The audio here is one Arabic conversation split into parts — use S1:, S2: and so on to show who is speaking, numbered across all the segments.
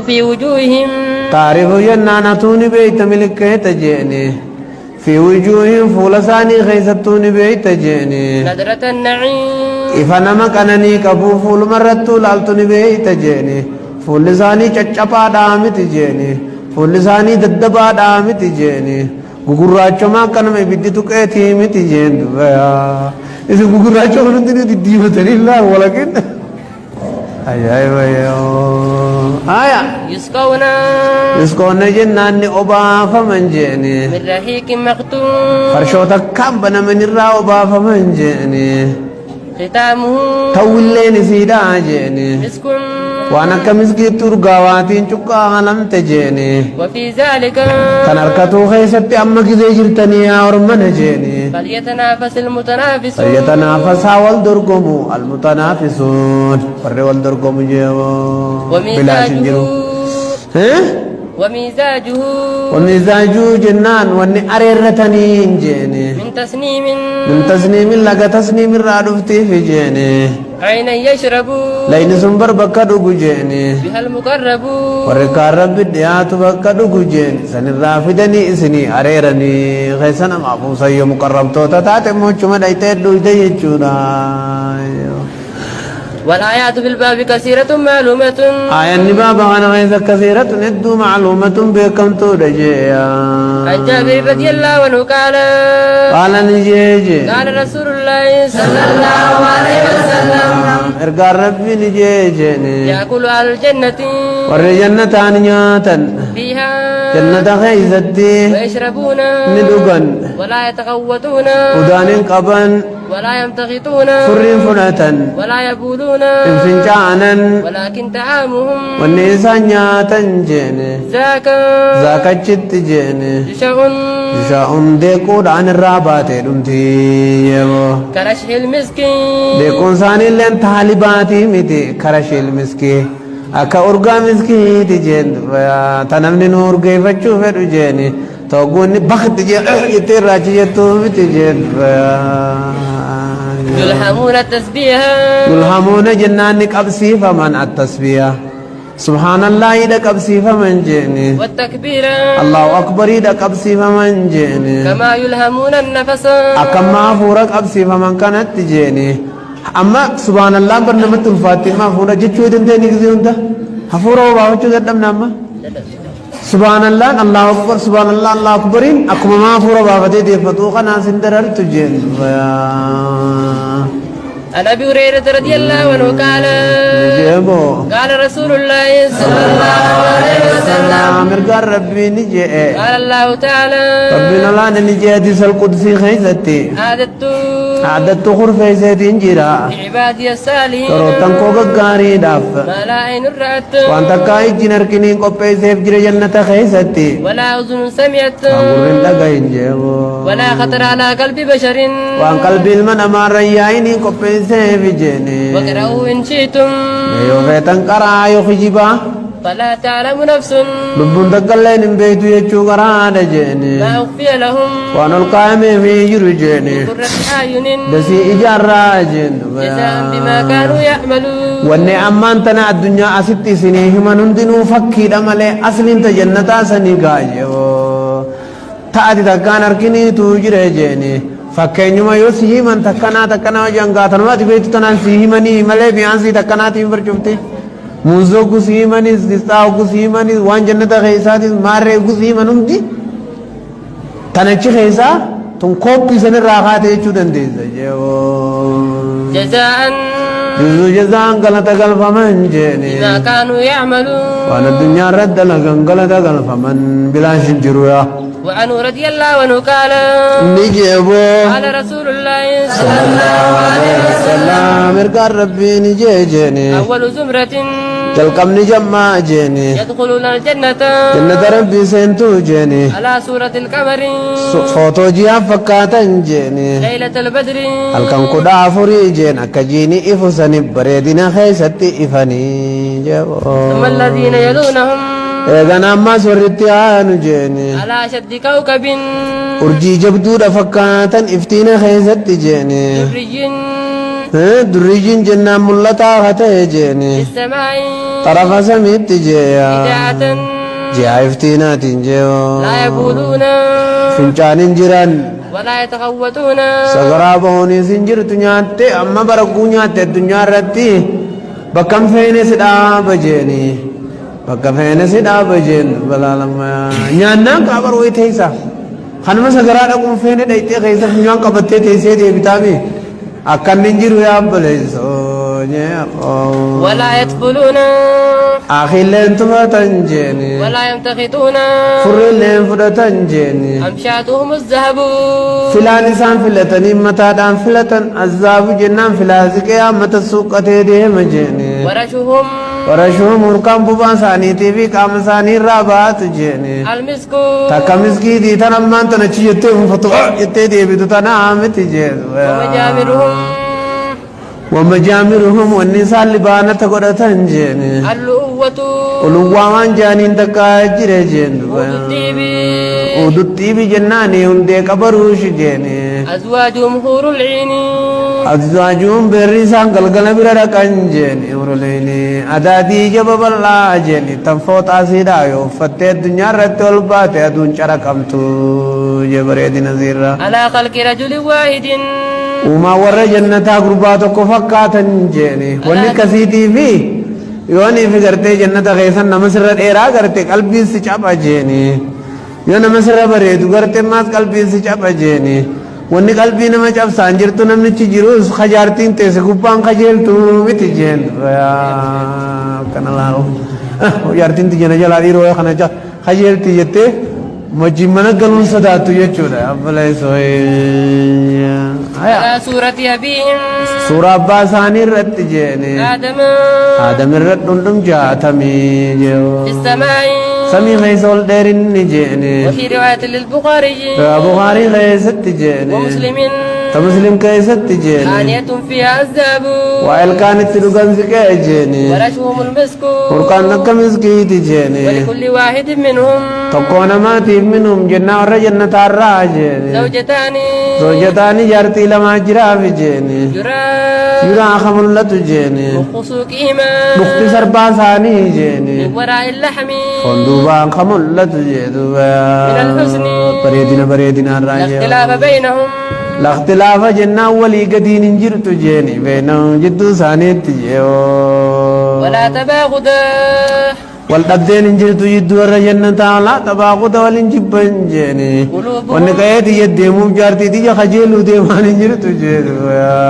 S1: في وجوههم
S2: تعرف جنانتون بيت ملك تجيني في وجوههم فولساني خيستون بيت جيني
S1: نذرة النعيم
S2: إفنما كانني كبو فول مرتو لالتون بيت جيني فولساني چچپا دامت جيني فولساني ددبا دامت جيني غغراچو ما كنم بديتو كيتي مت جين دبا إذا غغراچو نندني دي متري الله ولكن أي يسقون جنان أبا فمن جيني
S1: من رحيق مختوم
S2: فرشوتا كم بنا من الرا أبا فمن جيني
S1: ختامه
S2: تولين سيدا جيني
S1: مسك
S2: وانا كمسكي ترغواتين چكا عالم تجيني
S1: وفي ذلك
S2: تنركتو خيست أما كذي جرتني اور من جيني
S1: فليتنافس المتنافسون
S2: فليتنافس والدرقم المتنافسون فر والدرقم جيو بلا شنجرو ومزاجه جنان واني أريرتني جيني من تسنيم لغا تسنيم الرادفتي في جيني
S1: عينا يشربوا
S2: لين سنبر بكدو جيني
S1: بها المقربون
S2: ورقارب الديات بكدو جيني سن الرافدني اسني أريرني غيسنا معفوصا يوم مقرب توتا تاتي موچو مدايتين دوجده يجونا
S1: والآيات بالباب كثيرة معلومة
S2: آية النباب وانا غيث كثيرة ندو معلومة بكم تودجيا
S1: عن جابر رضي الله عنه
S2: قال نجيجي
S1: قال رسول الله صلى الله عليه وسلم
S2: ارقى ربي نجيجي
S1: يأكل أهل الجنة
S2: ور جنة نياتا
S1: فيها
S2: جنة خيزتي
S1: ويشربون
S2: ندقن
S1: ولا يتغوطون
S2: ودان قبن
S1: ولا يمتغطون
S2: فرين فنة
S1: ولا يبولون
S2: انفنجانا
S1: ولكن طعامهم
S2: والنسان نياتا جيني ذاك جت جيني جشاء ديكود عن الرابات دمتي
S1: كرشه المسكين
S2: ديكون ثاني لين طالباتي متي كرش المسكين أكا أرقى مسكين تجين تنمني نور كيف تشوف جيني توقوني بخت جين يتراجي يتوب تجين
S1: يلهمون التسبيح
S2: يلهمون جنانك أبسي فمن التسبيح سبحان الله إذا كبسي فمن جيني
S1: والتكبير
S2: الله أكبر إذا كبسي فمن جيني
S1: كما يلهمون النفس
S2: أكما فورك أبسي فمن كانت تجيني أما سبحان الله برنامج الفاتحة فورا جتشو دنتني كذي ده هفورا وباوچو قدام ناما سبحان الله الله أكبر سبحان الله الله أكبرين أكما ما فورا بابتي دي فتوخا ناسين درر تجين
S1: عن أبي هريرة رضي الله عنه قال رسول الله صلى الله عليه وسلم قال الله تعالى
S2: ربنا لا نجي حديث القدسي خيزتي عددت خرفي سيدين جرا
S1: عبادي الصالحين
S2: تروتن كوغا غاري داف
S1: ما لا عين رأت
S2: وانت كاي جنر كنين قبي سيف جرا جنة خيزتي
S1: ولا أذن سمعت
S2: ولا
S1: خطر على قلب بشر
S2: وان قلب المن أمار ريايني قبي سيف جيني
S1: وقرأوا إن شئتم
S2: يوفيتن قرأ يخجبا
S1: فلا تعلم نفس
S2: لبون دقلين بيتو يجو قرآن جيني
S1: ما أخفي لهم
S2: وان القائم في جرو جيني
S1: قرة أعين
S2: دسي إجارة جين
S1: جزاء بما كانوا يعملون
S2: واني أمان تنا الدنيا أستي سنيه من اندنو فكي دمالي أصلين تجنتا سنقاجي تأتي تكان أركني توجر جيني فكينيما يوسيه من تكنا جنگاتن واتي بيتو تنان سيه مني ملي بيانسي تكنا تيمبر چوبتي موزو كسيه مني سيستاو كسيه مني وان جنتا خيساتي ماري كسيه منم دي تنچي خيسا تم كوبي سن راخاتي چودن دي
S1: جزاء
S2: جزاء غلطة غلط فمن جيني
S1: بما كانوا يعملون
S2: وانا الدنيا رد لغن غلطة غلط فمن بلا شنجرويا
S1: وعنه رضي الله عنه قال
S2: نجيبو
S1: قال رسول الله صلى الله عليه وسلم
S2: مرقى ربي نجيجيني
S1: أول زمرة
S2: تلقم نجمع جيني
S1: يدخلون الجنة
S2: جنة ربي سنتو جيني
S1: على سورة القمر
S2: فوتو جيا فكاتا جيني
S1: ليلة البدر
S2: الكم قدا فري جين أكجيني إفسني بريدنا خيستي إفني جيبو
S1: ثم الذين يلونهم
S2: إذا ما سورتي آنو جيني
S1: على شد كوكب
S2: urjii jabduudha fakkaatan iftiina keessatti jeeni
S1: دري
S2: دريجين جنة ملتا هتجيني
S1: السماء
S2: طرف سميت جيا
S1: إذاعة
S2: جايفتينات جيو
S1: لا يبولون
S2: فنجان جيران
S1: ولا يتغوتون
S2: سغرابوني سنجر تنياتي أما برقو نياتي الدنيا رتي بكم فيني سدا بجيني بكم فيني سدا بجين بلا لما نيانا كابر ويتيسا خانما سغرابكم فيني دايتي خيسا فنجان قبطي تيسي دي بتامي أكن ننجر يا بليسو
S1: ولا يدخلون
S2: أخي لين تنجيني
S1: ولا يمتخطون
S2: فري لين تنجيني
S1: أمشاتهم الذهب
S2: فلان إنسان فلتني متى دان فلتن الذهب جنان فلازك يا متى السوق أتيدي مجيني
S1: ورشهم
S2: ورشهم مركم بوبان ثاني تبي كام ثاني رابات جيني
S1: المسك
S2: تكمسكي دي تنمان تنشي يتهم فتوى يتدي بدو تنام تجيز
S1: ومجامرهم
S2: ومجامرهم والنساء لبانة تقول تنجيني
S1: اللؤوة
S2: ولوان جانين تكاجر جين ودتي بجناني هندي كبروش جيني
S1: أزواجهم حور العين
S2: أزواجهم بريسان قلقل برا كنجيني ورليني أدادي جبب الله جيني تنفوت أسيدا يوفتي الدنيا رتول باتي أدون شركمتو جبريد نزيرا
S1: على خلق رجل واحد
S2: وما ورى جنة غرباتك فكاتا جيني ونكسيتي في يوني في غرتي جنة غيثا نمسر إيرا غرتي قلبي سيچابا جيني يونا مسر بريد غرتي ماس قلبي سيچابا جيني وني قلبي نما چاب سانجرتو نمني چجيروس خجارتين تيس غبان خجلتو ويتي جين يا كنلاو يارتين تجينا جلادي روي خنا خجلتي جتي مجمنا قلون صداتو يچودا ابلي سوي
S1: على سورة أبيهم
S2: سورة أباساني رت جيني آدم رت نندم جاتمي جو
S1: السماء
S2: سمي غيسول ديرين جيني
S1: وفي رواية للبخاري
S2: بخاري غيست جيني
S1: ومسلم
S2: تمسلم كيست جيني
S1: آنية فيها الذهب
S2: وائل كانت تلقان سكي جيني
S1: ورشهم المسك
S2: ورقان نكا مسكي جيني
S1: ولكل واحد منهم
S2: تقون ما تيب منهم جنة ور جنة الرا جيني زوجتان جارتي لما جرا في جيني يرا خملت جيني
S1: مخصوكهما
S2: مختصر باساني جيني
S1: من وراء اللحم
S2: فندوبان خملت جيدوا
S1: من الحسن
S2: بريدنا الراجع
S1: الاختلاف بينهم
S2: لا اختلاف جنة ولي قدين انجرت جيني بينهم جدو سانيت جيو
S1: ولا تباغض
S2: والقدين انجرت جدو الرجنة لا تباغض والانجبن جيني ونقايت يديمو جارتي دي خجيلو ديمان انجرت جيدوا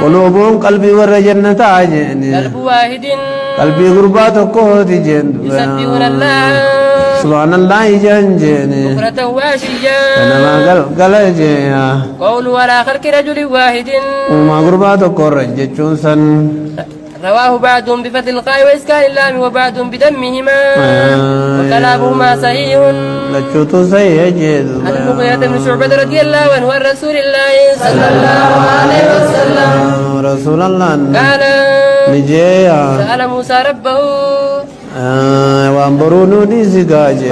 S2: قلوبهم قلبي والرجنة جيني
S1: قلب واحد
S2: قلبي غربات قوت جيندوا
S1: يسبحون الله
S2: سبحان الله جنجيني
S1: بكرة وعشيا
S2: أنا ما قال جيا
S1: قول ولا خلق رجل واحد
S2: وما قربات قرج جوسن
S1: رواه بعضهم بفتح القاء وإسكان اللام وبعضهم بدمهما وكلامهما صحيح
S2: لجوتو صحيح جيد
S1: عن المغيرة بن شعبة رضي الله عنه عن رسول الله صلى الله عليه وسلم
S2: رسول الله
S1: قال
S2: نجيا
S1: سأل موسى ربه
S2: وانبرونو دي سيقاجي